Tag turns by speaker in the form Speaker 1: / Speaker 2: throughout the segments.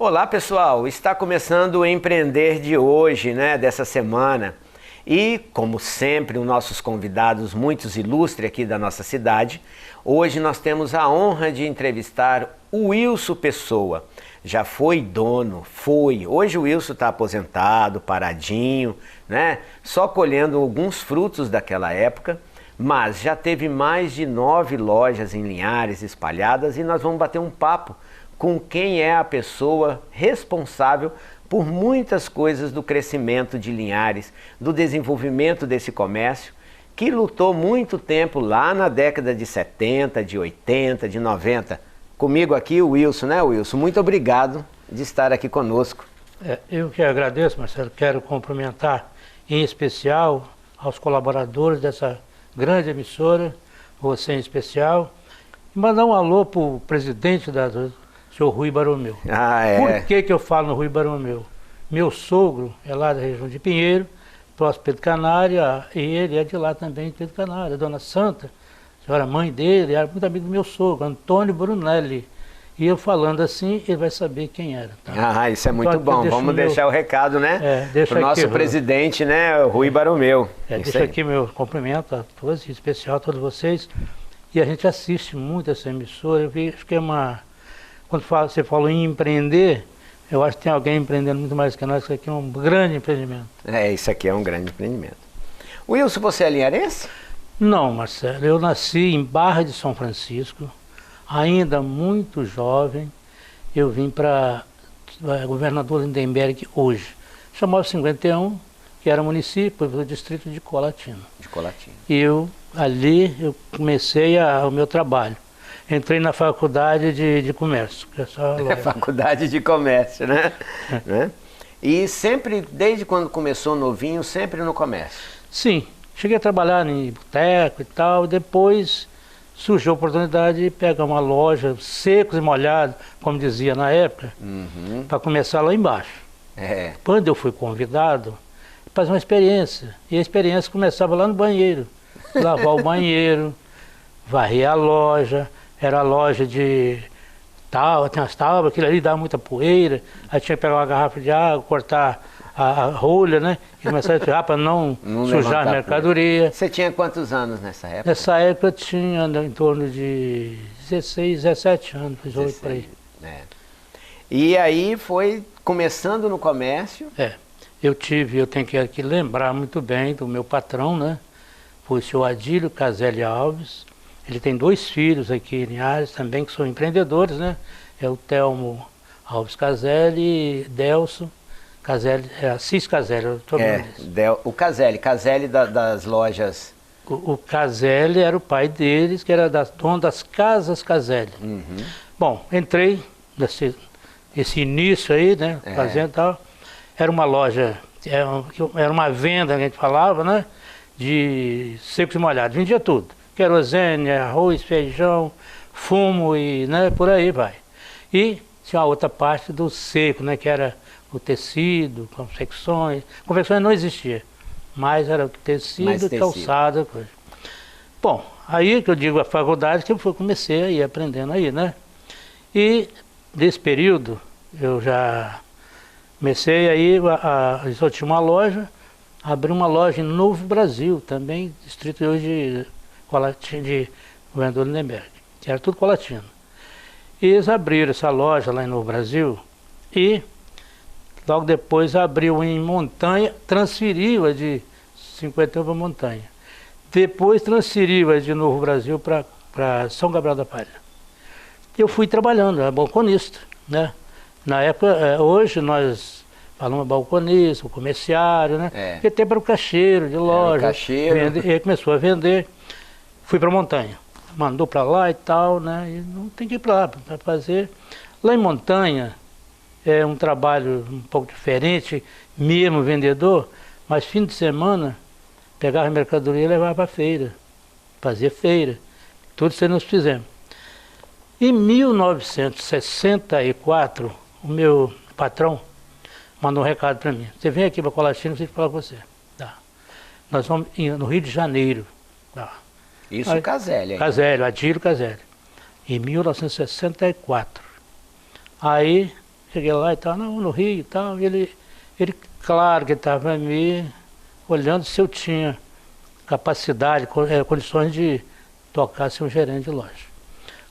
Speaker 1: Olá pessoal, está começando o Empreender de hoje, dessa semana. E como sempre, os nossos convidados, muitos ilustres aqui da nossa cidade, hoje nós temos a honra de entrevistar o Wilson Pessoa. Já foi dono, hoje o Wilson está aposentado, paradinho, só colhendo alguns frutos daquela época, mas já teve mais de 9 lojas em Linhares espalhadas e nós vamos bater um papo com quem é a pessoa responsável por muitas coisas do crescimento de Linhares, do desenvolvimento desse comércio, que lutou muito tempo lá na década de 70, de 80, de 90. Comigo aqui o Wilson, Wilson? Muito obrigado de estar aqui conosco.
Speaker 2: Eu que agradeço, Marcelo. Quero cumprimentar em especial aos colaboradores dessa grande emissora, você em especial, e mandar um alô para o presidente do senhor Rui Baromeu. Por que eu falo no Rui Baromeu? Meu sogro é lá da região de Pinheiro, próximo Pedro Canário, e ele é de lá também, de Pedro Canário. A dona Santa, a senhora mãe dele, era muito amigo do meu sogro, Antônio Brunelli. E eu falando assim, ele vai saber quem era. Tá?
Speaker 1: Isso é muito bom. Vamos deixar o recado, para o nosso presidente, Rui Baromeu.
Speaker 2: Deixa aqui meu cumprimento a todos, em especial a todos vocês. E a gente assiste muito essa emissora. Acho que é uma... Quando você falou em empreender, eu acho que tem alguém empreendendo muito mais que nós. Isso aqui é um grande empreendimento.
Speaker 1: Isso aqui é um grande empreendimento. Wilson, você é linharense?
Speaker 2: Não, Marcelo. Eu nasci em Barra de São Francisco. Ainda muito jovem, eu vim para Governador Lindenberg hoje. Chamava 51, que era município do distrito de Colatina.
Speaker 1: De Colatina.
Speaker 2: E ali eu comecei o meu trabalho. Entrei na faculdade de comércio. Que é só
Speaker 1: faculdade de comércio, né? E sempre, desde quando começou novinho, sempre no comércio?
Speaker 2: Sim. Cheguei a trabalhar em boteco e tal, depois surgiu a oportunidade de pegar uma loja, secos e molhados, como dizia na época, para começar lá embaixo. Quando eu fui convidado, fazer uma experiência. E a experiência começava lá no banheiro. Lavar o banheiro, varrer a loja. Era a loja de tábua, tem as tábuas, aquilo ali dava muita poeira. Aí tinha que pegar uma garrafa de água, cortar a rolha, e começar a tirar para não sujar a mercadoria.
Speaker 1: Você tinha quantos anos nessa época?
Speaker 2: Nessa época eu tinha em torno de 16, 17 anos, 18 por aí.
Speaker 1: E aí foi começando no comércio?
Speaker 2: Eu tenho que aqui lembrar muito bem do meu patrão, foi o senhor Adílio Caselli Alves. Ele tem 2 filhos aqui em Linhares também, que são empreendedores, É o Telmo Alves Caselli e Delso Caselli, Assis Caselli.
Speaker 1: O Caselli das lojas.
Speaker 2: O Caselli era o pai deles, que era dono das Casas Caselli. Bom, entrei nesse início aí, fazendo e tal. Era uma loja, era uma venda que a gente falava, de secos e molhados, vendia tudo. Querosene, arroz, feijão, fumo e por aí vai. E tinha a outra parte do seco, que era o tecido, confecções. Confecções não existia, mas era o tecido, calçada, coisa. Bom, aí que eu digo a faculdade que eu comecei a ir aprendendo aí, E nesse período eu já comecei aí, eu tinha uma loja, abri uma loja em Novo Brasil, também distrito hoje de Governador Lindenberg, que era tudo Colatina. E eles abriram essa loja lá em Novo Brasil e logo depois abriu em Montanha, transferiu-a de 51 para Montanha. Depois transferiu-a de Novo Brasil para São Gabriel da Palha. Eu fui trabalhando, era balconista, Na época, hoje nós falamos balconista, o comerciário, Porque tempo era o caixeiro de loja. Ele começou a vender. Fui para Montanha, mandou para lá e tal, E não tem que ir para lá para fazer. Lá em Montanha é um trabalho um pouco diferente, mesmo vendedor, mas fim de semana pegava a mercadoria e levava para a feira, fazia feira, tudo isso nós fizemos. Em 1964, o meu patrão mandou um recado para mim. Você vem aqui para Colatina, eu preciso falar com você. Nós vamos no Rio de Janeiro.
Speaker 1: Isso aí, Caselli.
Speaker 2: Caselli, Adílio Caselli. Em 1964. Aí Cheguei lá e tal, não, no Rio e tal. E ele claro que estava me olhando se eu tinha capacidade, condições de tocar ser um gerente de loja.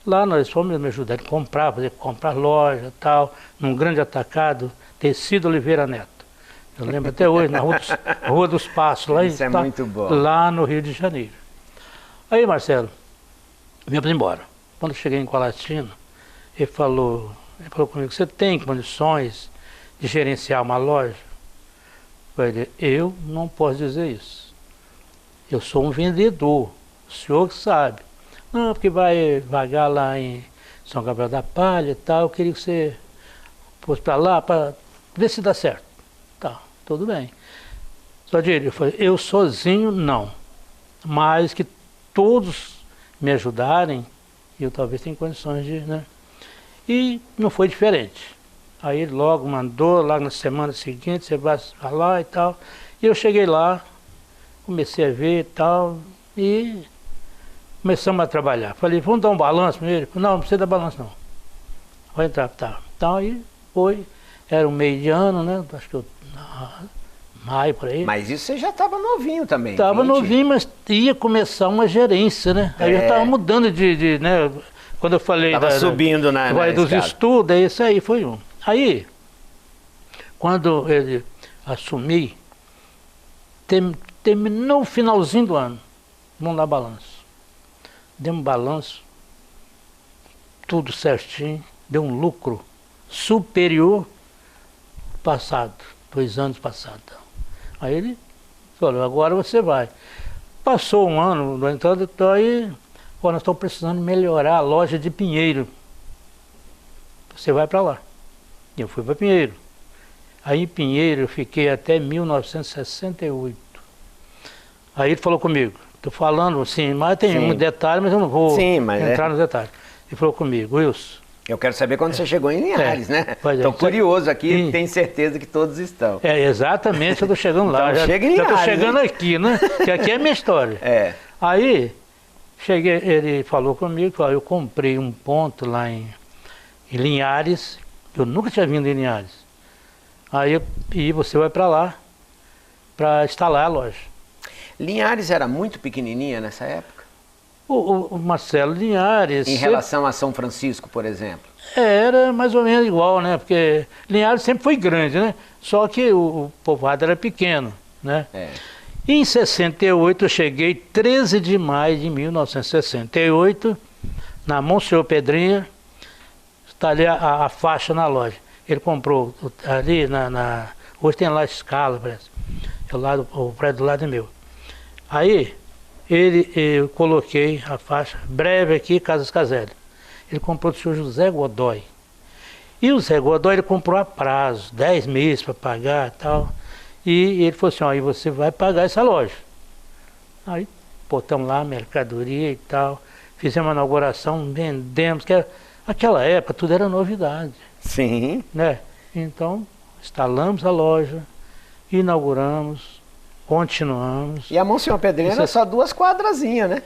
Speaker 2: Lá nós fomos me ajudar a comprar, fazer comprar loja e tal, num grande atacado, Tecido Oliveira Neto. Eu lembro até hoje, na Rua dos Passos, lá,
Speaker 1: isso é muito bom.
Speaker 2: Lá no Rio de Janeiro. Aí, Marcelo, viemos embora. Quando eu cheguei em Colatina, ele falou comigo, você tem condições de gerenciar uma loja? Eu falei, eu não posso dizer isso. Eu sou um vendedor, o senhor que sabe. Não, porque vai vagar lá em São Gabriel da Palha e tal, eu queria que você fosse para lá para ver se dá certo. Tá, tudo bem. Só diria, eu falei, eu sozinho não, mas que todos me ajudarem, eu talvez tenha condições de, né? E não foi diferente. Aí ele logo mandou, lá na semana seguinte, você vai lá e tal. E eu cheguei lá, comecei a ver e tal, e começamos a trabalhar. Falei, vamos dar um balanço primeiro? Não, não precisa dar balanço não. Vai entrar, tá. Então aí foi, era um meio de ano, né? Acho que maio por aí.
Speaker 1: Mas isso você já estava novinho também.
Speaker 2: Estava novinho, mas ia começar uma gerência, né? Aí eu estava mudando né? Quando eu falei
Speaker 1: estava subindo na
Speaker 2: dos estudos, esse aí foi um. Aí, quando ele assumi, terminou o finalzinho do ano, vamos dar balanço. Demos balanço, tudo certinho, deu um lucro superior passado, 2 anos passados. Aí ele falou, agora você vai. Passou um ano, no entanto, aí nós estamos precisando melhorar a loja de Pinheiro. Você vai para lá. E eu fui para Pinheiro. Aí em Pinheiro eu fiquei até 1968. Aí ele falou comigo, estou falando assim, mas tem um detalhe, mas eu não vou entrar nos detalhes. Ele falou comigo, Wilson.
Speaker 1: Eu quero saber quando você chegou em Linhares, né? Estou curioso aqui, tenho certeza que todos estão.
Speaker 2: Exatamente, eu estou chegando lá.
Speaker 1: Então, chega em Linhares,
Speaker 2: já estou chegando aqui, né? Que aqui é a minha história. Aí, cheguei, ele falou comigo, falou, eu comprei um ponto lá em Linhares, eu nunca tinha vindo em Linhares. Aí, e você vai para lá, para instalar a loja.
Speaker 1: Linhares era muito pequenininha nessa época?
Speaker 2: O Marcelo Linhares...
Speaker 1: Em relação a São Francisco, por exemplo?
Speaker 2: Era mais ou menos igual, né? Porque Linhares sempre foi grande, né? Só que o povoado era pequeno, né? E em 68 eu cheguei, 13 de maio de 1968, na Monsenhor Pedrinha, está ali a faixa na loja. Ele comprou ali hoje tem lá a escala, parece. O prédio do lado é meu. Aí, eu coloquei a faixa, breve aqui, Casas Caselli. Ele comprou do senhor José Godoy. E o Zé Godoy, ele comprou a prazo, 10 meses para pagar e tal. E ele falou assim, aí você vai pagar essa loja. Aí, botamos lá a mercadoria e tal, fizemos a inauguração, vendemos, que aquela época tudo era novidade.
Speaker 1: Sim.
Speaker 2: Né? Então, instalamos a loja, inauguramos, continuamos.
Speaker 1: E a Monsenhor Pedrinha era só 2 quadrazinhas, né?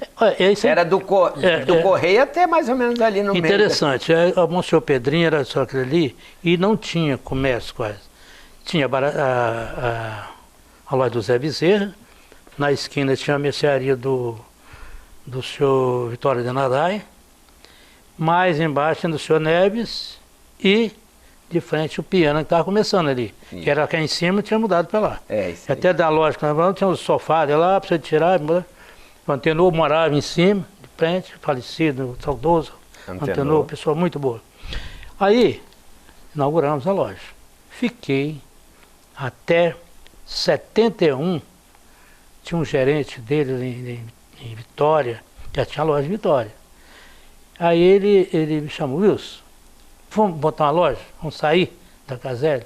Speaker 1: Era do Correio até mais ou menos ali no meio.
Speaker 2: Interessante, a Monsenhor Pedrinha era só aquilo ali e não tinha comércio quase. Tinha a loja do Zé Bezerra, na esquina tinha a mercearia do senhor Vitória de Nadaia, mais embaixo tinha do senhor Neves e de frente o piano que estava começando ali. Isso. Que era aqui em cima, tinha mudado para lá. Até da loja que nós tinha um sofá de lá para você tirar. O Antenor morava em cima, de frente, falecido, saudoso. Antenor, pessoa muito boa. Aí, inauguramos a loja. Fiquei até 71, tinha um gerente dele em Vitória, já tinha a loja em Vitória. Aí ele me chamou, Wilson, vamos botar uma loja? Vamos sair da Caselli?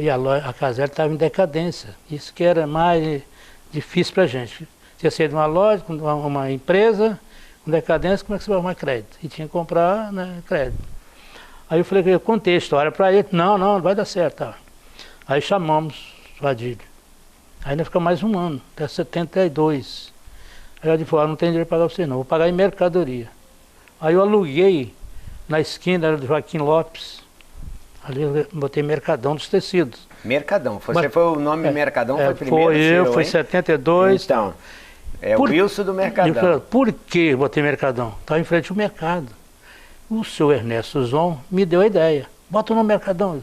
Speaker 2: E a Caselli estava em decadência. Isso que era mais difícil para a gente. Você sair de uma loja, uma empresa, com decadência, como é que você vai arrumar crédito? E tinha que comprar, né, crédito. Aí eu falei que eu contei a história para ele. Não vai dar certo. Tá. Aí chamamos o Adílio. Aí nós ficamos mais um ano, até 72. Aí ele falou, não tem dinheiro para pagar você não, vou pagar em mercadoria. Aí eu aluguei na esquina, era do Joaquim Lopes, Ali eu botei Mercadão dos Tecidos.
Speaker 1: Mercadão. Você foi o nome Mercadão, foi primeiro?
Speaker 2: Foi eu, foi
Speaker 1: em
Speaker 2: 72.
Speaker 1: Então, o Wilson do Mercadão.
Speaker 2: Por que botei Mercadão? Estava em frente ao mercado. O seu Ernesto Zon me deu a ideia. Bota no Mercadão.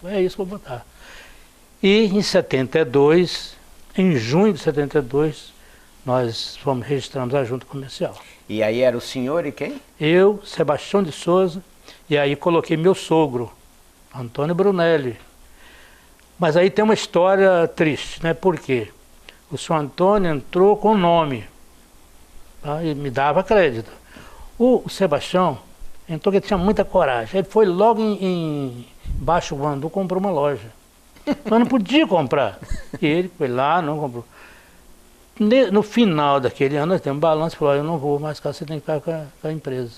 Speaker 2: É isso que eu vou botar. E em 72, em junho de 72, nós registramos a junta comercial.
Speaker 1: E aí era o senhor e quem?
Speaker 2: Eu, Sebastião de Souza, e aí coloquei meu sogro, Antônio Brunelli. Mas aí tem uma história triste, né? Por quê? O senhor Antônio entrou com o nome, tá? E me dava crédito. O Sebastião entrou que tinha muita coragem. Ele foi logo em Baixo Guandu, comprou uma loja. Mas não podia comprar. E ele foi lá, não comprou. No final daquele ano, nós temos um balanço e falou, eu não vou mais ficar, você tem que ficar com a empresa.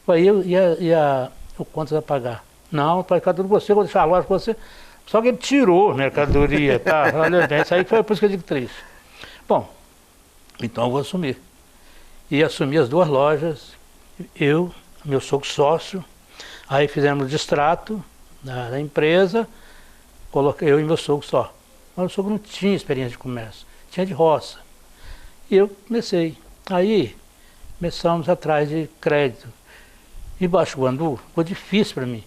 Speaker 2: Aí eu ia o quanto a pagar. Não, vai ficar tudo com você, vou deixar a loja com você. Só que ele tirou mercadoria, tá? Olha bem, isso aí foi por isso que eu digo triste. Bom, então eu vou assumir. E assumi as 2 lojas, eu, meu sogro sócio, aí fizemos o distrato da empresa, coloquei eu e meu sogro só. Mas o sogro não tinha experiência de comércio, tinha de roça. E eu comecei. Aí começamos atrás de crédito. E Baixo Guandu ficou difícil para mim.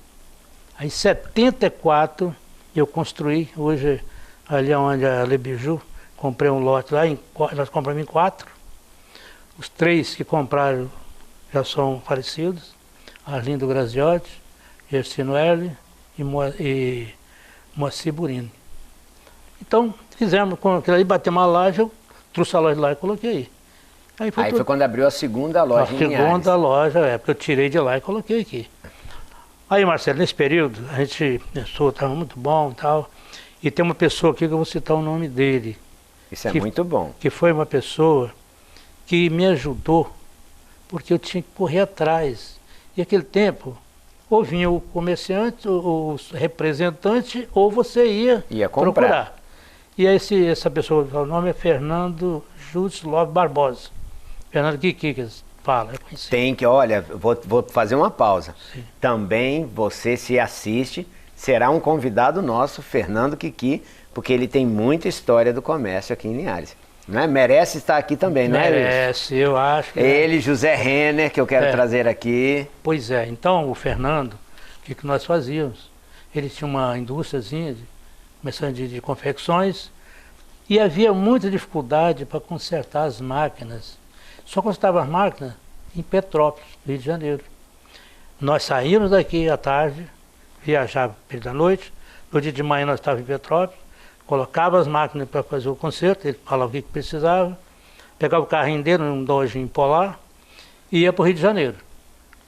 Speaker 2: Aí em 74 eu construí, hoje ali onde a Lebiju, comprei um lote lá, nós compramos em 4. Os 3 que compraram já são falecidos, Arlindo Graziotti, Gersino L e Moacir Burini. Então fizemos com aquilo ali, batemos uma laje, eu trouxe a loja de lá e coloquei. Aí foi
Speaker 1: quando abriu a segunda loja em Linhares.
Speaker 2: A segunda loja, porque eu tirei de lá e coloquei aqui. Aí, Marcelo, nesse período, a gente pensou, estava muito bom e tal, e tem uma pessoa aqui que eu vou citar o nome dele.
Speaker 1: Isso é muito bom.
Speaker 2: Que foi uma pessoa que me ajudou, porque eu tinha que correr atrás. E naquele tempo, ou vinha o comerciante, o representante, ou você ia procurar. E essa pessoa, o nome é Fernando Judislov Barbosa. Fernando Kiki, que fala.
Speaker 1: Tem que, olha, vou fazer uma pausa.
Speaker 2: Sim.
Speaker 1: Também você, se assiste, será um convidado nosso, Fernando Kiki, porque ele tem muita história do comércio aqui em Linhares. Né? Merece estar aqui também, não é, Luiz?
Speaker 2: Merece, eu acho que...
Speaker 1: Ele, José Renner, que eu quero trazer aqui.
Speaker 2: Pois é, então o Fernando, o que nós fazíamos? Ele tinha uma indústriazinha, começando de confecções, e havia muita dificuldade para consertar as máquinas. Só consertava as máquinas em Petrópolis, Rio de Janeiro. Nós saímos daqui à tarde, viajava pela noite, no dia de manhã nós estávamos em Petrópolis, colocava as máquinas para fazer o conserto, ele falava o que precisava, pegava o carrinho dele, um Dodge Polar, e ia para o Rio de Janeiro.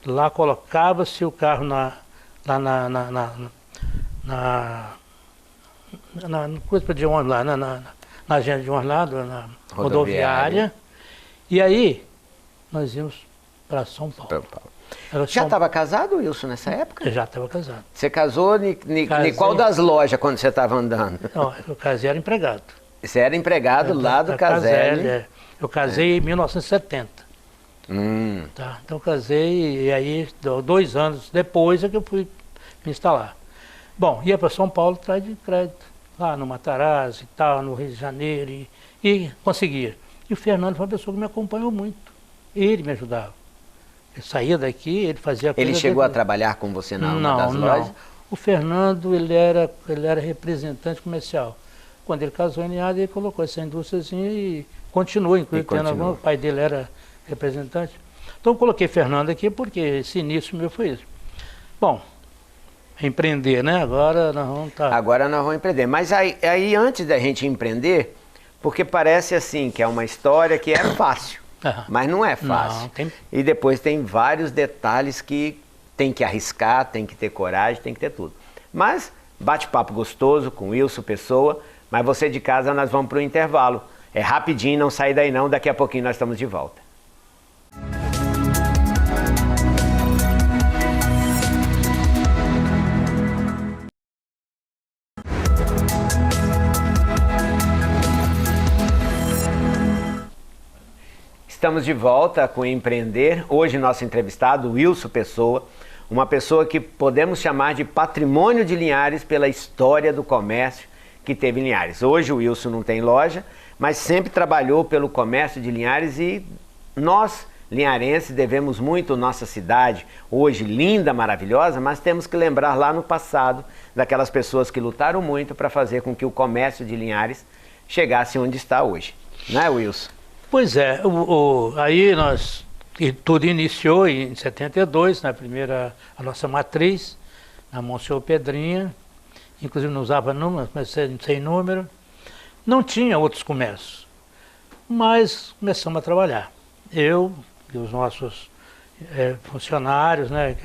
Speaker 2: Lá colocava-se o carro na coisa de ônibus lá, na agenda de ônibus lá, na rodoviária. E aí, nós íamos para São Paulo.
Speaker 1: Já estava casado, Wilson, nessa época?
Speaker 2: Eu já estava casado.
Speaker 1: Você casou em qual das lojas quando você estava andando?
Speaker 2: Não, eu casei, era empregado.
Speaker 1: Você era empregado lá do Caselli?
Speaker 2: Eu casei em 1970. Tá, então eu casei e aí 2 anos depois é que eu fui me instalar. Bom, ia para São Paulo atrás de crédito, lá no Matarazzo e tal, no Rio de Janeiro, e conseguia. E o Fernando foi uma pessoa que me acompanhou muito. Ele me ajudava. Eu saía daqui, ele fazia a coisa.
Speaker 1: Ele chegou a trabalhar com você numa das lojas? Não.
Speaker 2: O Fernando, ele era representante comercial. Quando ele casou em Linhares, ele colocou essa indústriazinha e continuou, inclusive, o pai dele era representante. Então eu coloquei Fernando aqui porque esse início meu foi isso. Bom, empreender, né? Agora nós vamos estar...
Speaker 1: Agora nós vamos empreender. Mas aí antes da gente empreender, porque parece assim que é uma história que é fácil, mas não é fácil. Não, e depois tem vários detalhes que tem que arriscar, tem que ter coragem, tem que ter tudo. Mas bate-papo gostoso com Wilson Pessoa, mas você de casa nós vamos para o intervalo. É rapidinho, não sai daí não, daqui a pouquinho nós estamos de volta. Estamos de volta com Empreender. Hoje nosso entrevistado, Wilson Pessoa, uma pessoa que podemos chamar de patrimônio de Linhares pela história do comércio que teve em Linhares. Hoje o Wilson não tem loja, mas sempre trabalhou pelo comércio de Linhares e nós, linharenses, devemos muito à nossa cidade, hoje linda, maravilhosa, mas temos que lembrar lá no passado daquelas pessoas que lutaram muito para fazer com que o comércio de Linhares chegasse onde está hoje. Não é, Wilson?
Speaker 2: Pois é, aí tudo iniciou em 72, a nossa matriz, na Monsenhor Pedrinha, inclusive não usava número, mas sem número. Não tinha outros comércios, mas começamos a trabalhar. Eu e os nossos funcionários, né,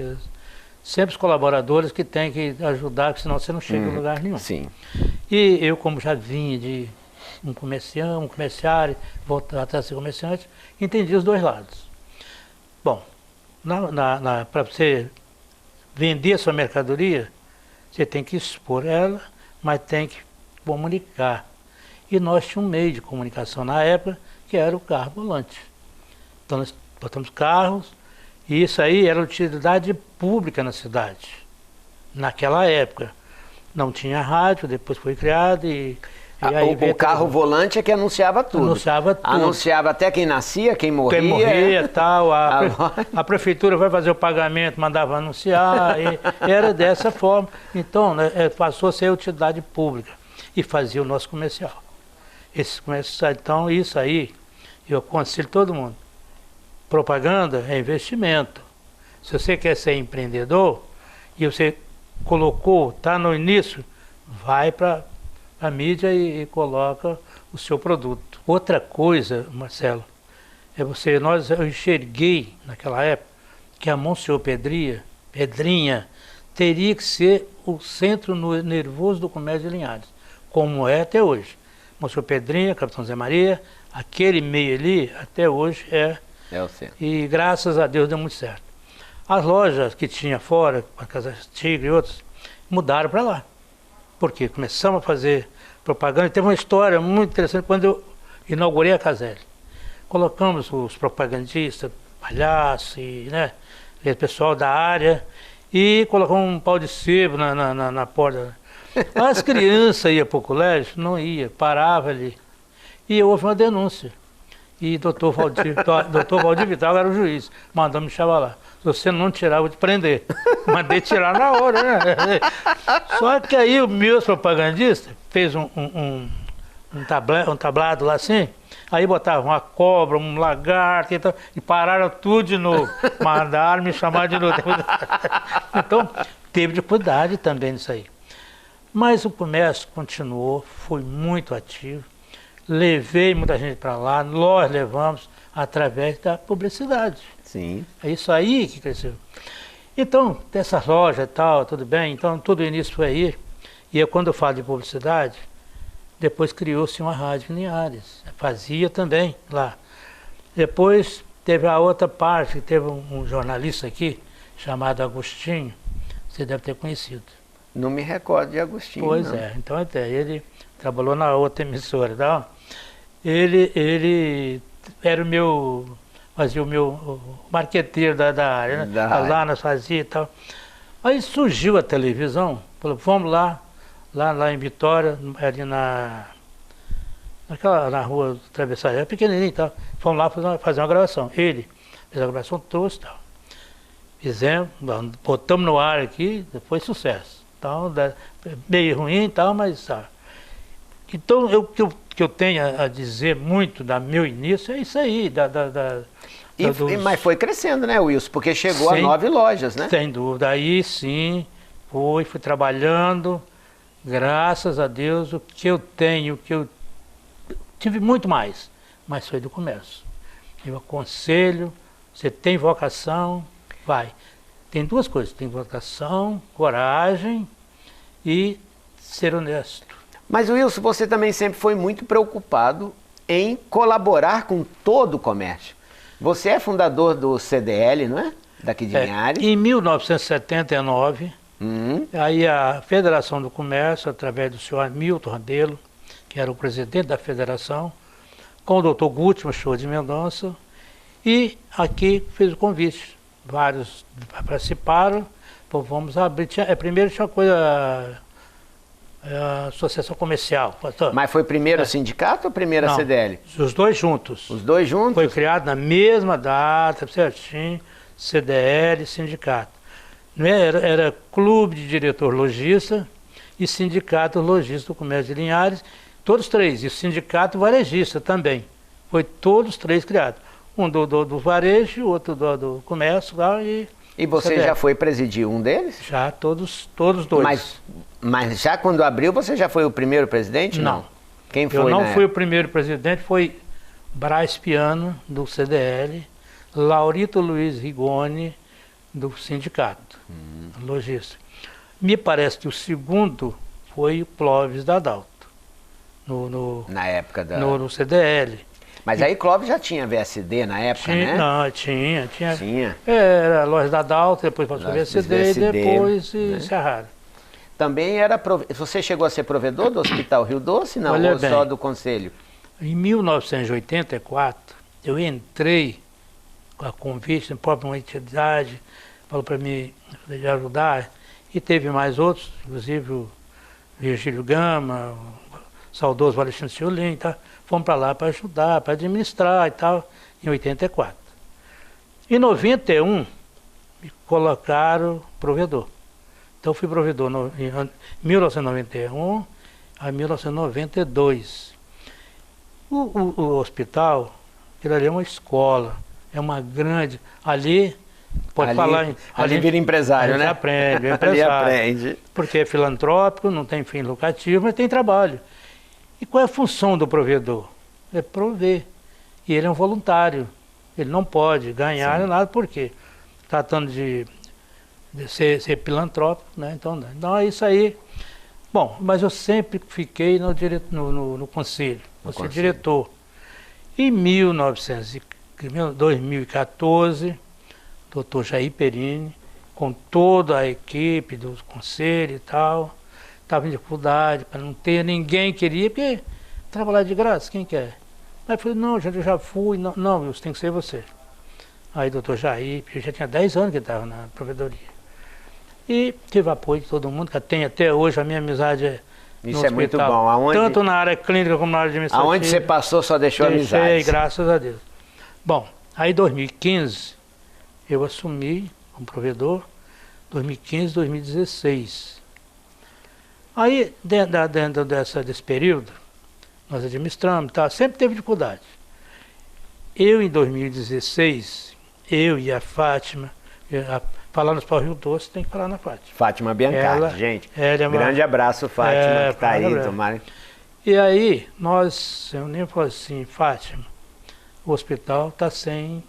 Speaker 2: sempre os colaboradores que têm que ajudar, porque senão você não chega em lugar nenhum.
Speaker 1: Sim.
Speaker 2: E eu, como já vinha de um comerciário, voltar até ser comerciante, entendi os dois lados. Bom, para você vender a sua mercadoria, você tem que expor ela, mas tem que comunicar. E nós tínhamos um meio de comunicação na época, que era o carro volante. Então nós botamos carros, e isso aí era utilidade pública na cidade. Naquela época. Não tinha rádio, depois foi criado e aí
Speaker 1: o carro volante é que anunciava tudo.
Speaker 2: Anunciava tudo.
Speaker 1: Anunciava até quem nascia, quem morria.
Speaker 2: Quem morria e tal. A prefeitura vai fazer o pagamento, mandava anunciar. E era dessa forma. Então, né, passou a ser utilidade pública. E fazia o nosso comercial. Esse comercial, então, isso aí, eu aconselho todo mundo. Propaganda é investimento. Se você quer ser empreendedor e você colocou, está no início, vai para a mídia e coloca o seu produto. Outra coisa, Marcelo, eu enxerguei naquela época que a Monsenhor Pedrinha, teria que ser o centro nervoso do comércio de Linhares, como é até hoje. Monsenhor Pedrinha, Capitão Zé Maria, aquele meio ali, até hoje é
Speaker 1: o centro.
Speaker 2: E graças a Deus deu muito certo. As lojas que tinha fora, a Casa Tigre e outros, mudaram para lá. Porque começamos a fazer propaganda. Teve uma história muito interessante quando eu inaugurei a Caselli. Colocamos os propagandistas, palhaço, né, o pessoal da área, e colocamos um pau de sebo na porta. As crianças iam para o colégio, não ia, parava ali. E houve uma denúncia. E doutor Valdir Vital era o juiz, mandou me chamar lá. Se você não tirar, eu vou te prender. Mandei tirar na hora, né? Só que aí os meus propagandistas fez um tablado lá assim, aí botavam uma cobra, um lagarto e pararam tudo de novo. Mandaram me chamar de novo. Então, teve dificuldade também nisso aí. Mas o comércio continuou, foi muito ativo. Levei muita gente para lá, nós levamos através da publicidade.
Speaker 1: Sim.
Speaker 2: É isso aí que cresceu. Então, dessas lojas e tal, tudo bem, então tudo início foi aí. E quando eu falo de publicidade, depois criou-se uma rádio em Linhares. Fazia também lá. Depois teve a outra parte, teve um jornalista aqui, chamado Agostinho, você deve ter conhecido.
Speaker 1: Não me recordo de Agostinho.
Speaker 2: Pois
Speaker 1: não.
Speaker 2: é, então até ele trabalhou na outra emissora, tá? Ele era fazia o meu marqueteiro da área, né? Lá nós fazia e tal. Aí surgiu a televisão, falou, vamos lá em Vitória, ali na rua do Travessaria, pequenininho e tal. Fomos lá fazer uma gravação. Ele fez a gravação, trouxe e tal. Fizemos, botamos no ar aqui, foi sucesso. Então, meio ruim e tal, mas sabe. Então, o que eu tenho a dizer muito do meu início é isso aí.
Speaker 1: Mas foi crescendo, né, Wilson? Porque chegou a 9 lojas, né?
Speaker 2: Sem dúvida. Aí sim, fui trabalhando. Graças a Deus, o que eu tive muito mais, mas foi do comércio. Eu aconselho, você tem vocação, vai. Tem duas coisas, tem vocação, coragem e ser honesto.
Speaker 1: Mas, Wilson, você também sempre foi muito preocupado em colaborar com todo o comércio. Você é fundador do CDL, não é? Daqui de Linhares.
Speaker 2: Em 1979, aí a Federação do Comércio, através do senhor Hamilton Rabelo, que era o presidente da federação, com o doutor Gútimo Show de Mendonça, e aqui fez o convite. vários participaram. Pô, vamos abrir. Primeiro tinha uma coisa, associação comercial.
Speaker 1: Mas foi primeiro o sindicato ou primeiro a CDL?
Speaker 2: Os dois juntos.
Speaker 1: Os dois juntos?
Speaker 2: Foi criado na mesma data, certinho, CDL e sindicato. Era Clube de Diretor Lojista e Sindicato Lojista do Comércio de Linhares, todos três, e o Sindicato Varejista também. Foi todos três criados. Um do varejo, outro do comércio lá
Speaker 1: E você
Speaker 2: CDL.
Speaker 1: já foi presidir um deles?
Speaker 2: Já, todos dois.
Speaker 1: Mas já quando abriu, você já foi o primeiro presidente?
Speaker 2: Não.
Speaker 1: Quem foi?
Speaker 2: Eu não fui o primeiro presidente, foi Brás Piano, do CDL, Laurito Luiz Rigoni, do sindicato, lojista. Me parece que o segundo foi o Clóvis Dadalto,
Speaker 1: na época
Speaker 2: no CDL.
Speaker 1: Mas aí Clóvis já tinha VSD na época, né?
Speaker 2: Não, tinha.
Speaker 1: Tinha.
Speaker 2: Era a loja Dadalto, depois passou VSD e depois
Speaker 1: né?
Speaker 2: encerraram.
Speaker 1: Também era... Você chegou a ser provedor do Hospital Rio Doce, não?
Speaker 2: Olha
Speaker 1: Ou
Speaker 2: bem,
Speaker 1: só do Conselho?
Speaker 2: Em 1984, eu entrei a convite da própria entidade, falou para mim de ajudar, e teve mais outros, inclusive o Virgílio Gama, o saudoso Alexandre Ciolin, tá? Fomos para lá para ajudar, para administrar e tal, em 84. Em 91, me colocaram provedor. Então, eu fui provedor em 1991 a 1992. O hospital, aquilo ali é uma escola, é uma grande... Ali, pode falar...
Speaker 1: Ali vira empresário, né?
Speaker 2: Aprende, é
Speaker 1: Ali
Speaker 2: empresário.
Speaker 1: aprende.
Speaker 2: Porque é filantrópico, não tem fim lucrativo, mas tem trabalho. E qual é a função do provedor? É prover. E ele é um voluntário. Ele não pode ganhar nada, por quê? Tratando de ser filantrópico, né? Então é isso aí. Bom, mas eu sempre fiquei no conselho, ser diretor. Em 2014, doutor Jair Perini, com toda a equipe do conselho e tal, estava em dificuldade, para não ter, ninguém queria, porque trabalhar de graça, quem quer? Aí eu falei, não, gente, eu já fui, não, isso tem que ser você. Aí doutor Jair, eu já tinha 10 anos que estava na provedoria. E tive apoio de todo mundo, que tem até hoje, a minha amizade é no
Speaker 1: Isso é muito
Speaker 2: hospital,
Speaker 1: bom. Aonde,
Speaker 2: tanto na área clínica como na área administrativa.
Speaker 1: aonde você passou só deixou amizade.
Speaker 2: Deixei, graças a Deus. Bom, aí em 2015, eu assumi como provedor, 2015, 2016. Aí, dentro desse período, nós administramos, tá? Sempre teve dificuldade. Eu, em 2016, eu e a Fátima, falar no Hospital Rio Doce, tem que falar na Fátima.
Speaker 1: Fátima Biancardi, gente.
Speaker 2: Grande
Speaker 1: abraço, Fátima, que está aí, tomara.
Speaker 2: E aí, eu nem falei assim, Fátima, o hospital está sem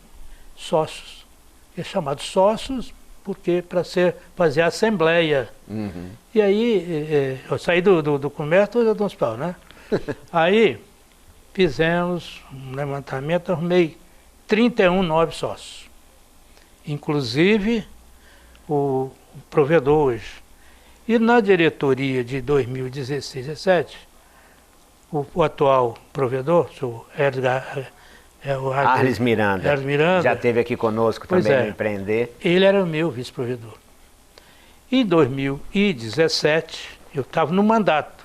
Speaker 2: sócios. É chamado sócios porque para fazer a assembleia.
Speaker 1: Uhum.
Speaker 2: E aí, eu saí do comércio do hospital, né? Aí, fizemos um levantamento, arrumei 31 novos sócios. Inclusive, o provedor hoje. E na diretoria de 2016 e 2017, o atual provedor, o
Speaker 1: Arles Miranda. Já
Speaker 2: já
Speaker 1: esteve aqui conosco também no Empreender.
Speaker 2: Ele era o meu vice-provedor. Em 2017, eu estava no mandato.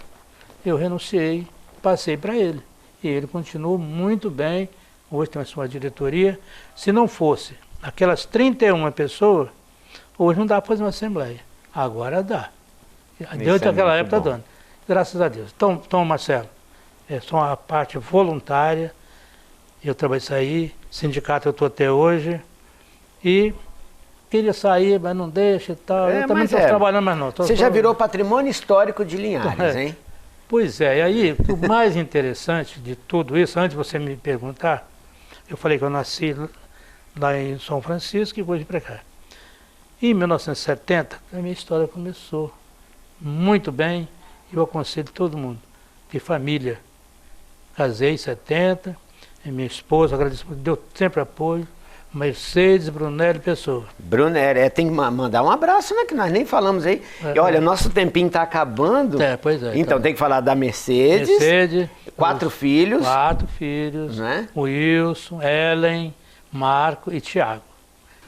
Speaker 2: Eu renunciei, passei para ele. E ele continuou muito bem. Hoje tem a sua diretoria. Se não fosse aquelas 31 pessoas, hoje não dá para fazer uma assembleia. Agora dá. Dentro daquela época está dando. Graças a Deus. Então, Marcelo, é só uma parte voluntária. Eu trabalhei isso aí, sindicato eu estou até hoje. E queria sair, mas não deixa e tal. Eu também não estou trabalhando mais não.
Speaker 1: Você já virou patrimônio histórico de Linhares, hein?
Speaker 2: Pois é, e aí o mais interessante de tudo isso, antes de você me perguntar, eu falei que eu nasci lá em São Francisco e vou vir para cá. Em 1970, a minha história começou muito bem, e eu aconselho todo mundo, de família. Casei em 70, e minha esposa, agradeço, deu sempre apoio, Mercedes Brunelli Pessoa.
Speaker 1: Brunelli, tem que mandar um abraço, né? Que nós nem falamos aí. E olha, nosso tempinho está acabando.
Speaker 2: Pois é.
Speaker 1: Então tem que falar da Mercedes.
Speaker 2: Mercedes.
Speaker 1: 4 filhos.
Speaker 2: 4 filhos.
Speaker 1: Né?
Speaker 2: Wilson, Ellen, Marco e Tiago.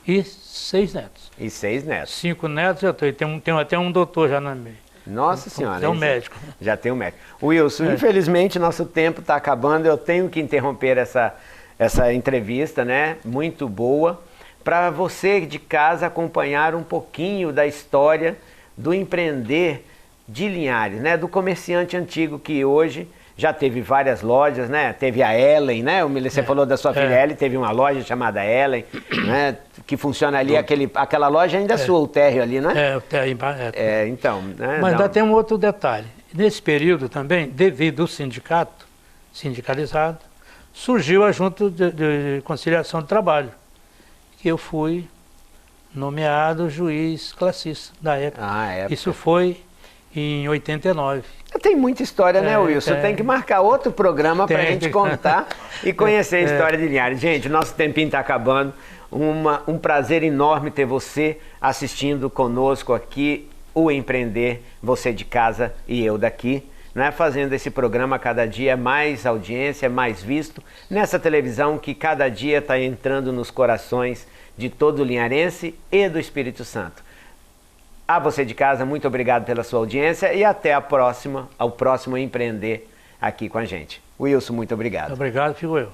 Speaker 2: E 6 netos.
Speaker 1: E 6 netos.
Speaker 2: 5 netos já tem até um doutor já no meio.
Speaker 1: Nossa Senhora.
Speaker 2: É um médico.
Speaker 1: Já tem um médico. Wilson, infelizmente nosso tempo está acabando, eu tenho que interromper essa entrevista, né? Muito boa, para você de casa acompanhar um pouquinho da história do empreender de Linhares, né? Do comerciante antigo que hoje já teve várias lojas, né? Teve a Ellen, né? Você falou da sua filha Ellen, teve uma loja chamada Ellen, né? Que funciona ali, aquela loja ainda é sua, o térreo ali, né?
Speaker 2: O térreo embaixo.
Speaker 1: Então. Né?
Speaker 2: Mas ainda tem um outro detalhe. Nesse período também, devido ao sindicato, sindicalizado, surgiu a Junta de Conciliação do Trabalho, que eu fui nomeado juiz classista da época. Isso foi em 89.
Speaker 1: Tem muita história, né, Wilson? Tem que marcar outro programa para a gente contar e conhecer a história de Linhares. Gente, nosso tempinho está acabando. Um prazer enorme ter você assistindo conosco aqui, o Empreender, você de casa e eu daqui, né? Fazendo esse programa cada dia mais audiência, mais visto, nessa televisão que cada dia está entrando nos corações de todo linharense e do Espírito Santo. A você de casa, muito obrigado pela sua audiência e até ao próximo Empreender aqui com a gente. Wilson, muito obrigado.
Speaker 2: Obrigado, fico eu.